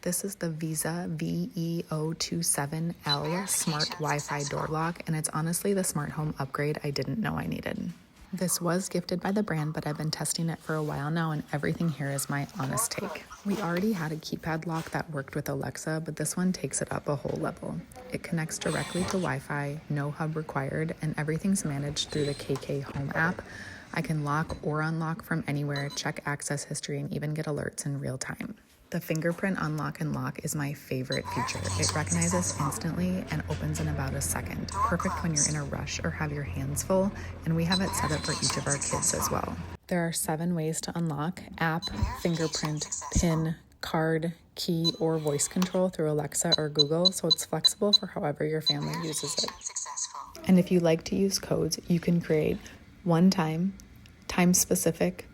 This is the Veise VE027L smart Wi-Fi door lock, and it's honestly the smart home upgrade I didn't know I needed. This was gifted by the brand, but I've been testing it for a while now, and everything here is my honest take. We already had a keypad lock that worked with Alexa, but this one takes it up a whole level. It connects directly to Wi-Fi, no hub required, and everything's managed through the KK Home app. I can lock or unlock from anywhere, check access history, and even get alerts in real time. The fingerprint unlock and lock is my favorite feature. It recognizes instantly and opens in about a second. Perfect when you're in a rush or have your hands full, and we have it set up for each of our kids as well. There are 7 ways to unlock: app, fingerprint, PIN, card, key, or voice control through Alexa or Google, so it's flexible for however your family uses it. And if you like to use codes, you can create one-time, time-specific,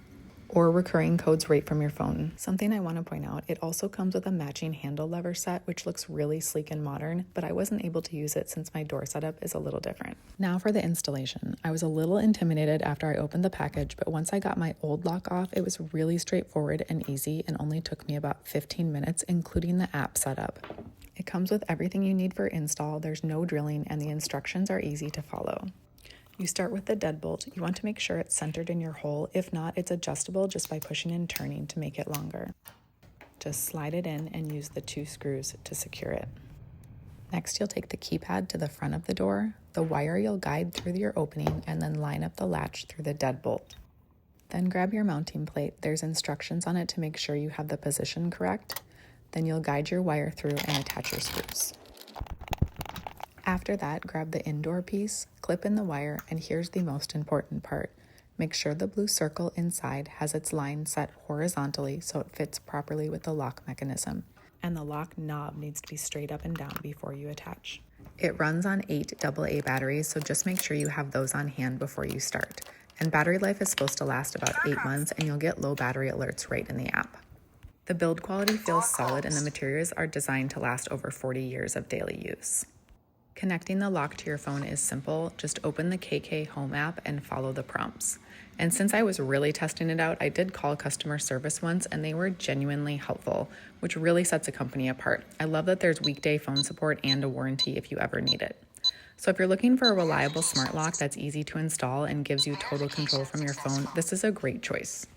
or recurring codes right from your phone. Something I want to point out, it also comes with a matching handle lever set, which looks really sleek and modern, but I wasn't able to use it since my door setup is a little different. Now for the installation. I was a little intimidated after I opened the package, but once I got my old lock off, it was really straightforward and easy and only took me about 15 minutes, including the app setup. It comes with everything you need for install, there's no drilling, and the instructions are easy to follow. You start with the deadbolt. You want to make sure it's centered in your hole. If not, it's adjustable just by pushing and turning to make it longer. Just slide it in and use the 2 screws to secure it. Next, you'll take the keypad to the front of the door. The wire you'll guide through your opening and then line up the latch through the deadbolt. Then grab your mounting plate. There's instructions on it to make sure you have the position correct. Then you'll guide your wire through and attach your screws. After that, grab the indoor piece, clip in the wire, and here's the most important part. Make sure the blue circle inside has its line set horizontally so it fits properly with the lock mechanism. And the lock knob needs to be straight up and down before you attach. It runs on 8 AA batteries, so just make sure you have those on hand before you start. And battery life is supposed to last about 8 months, and you'll get low battery alerts right in the app. The build quality feels solid, and the materials are designed to last over 40 years of daily use. Connecting the lock to your phone is simple. Just open the KK Home app and follow the prompts. And since I was really testing it out, I did call customer service once and they were genuinely helpful, which really sets a company apart. I love that there's weekday phone support and a warranty if you ever need it. So if you're looking for a reliable smart lock that's easy to install and gives you total control from your phone, this is a great choice.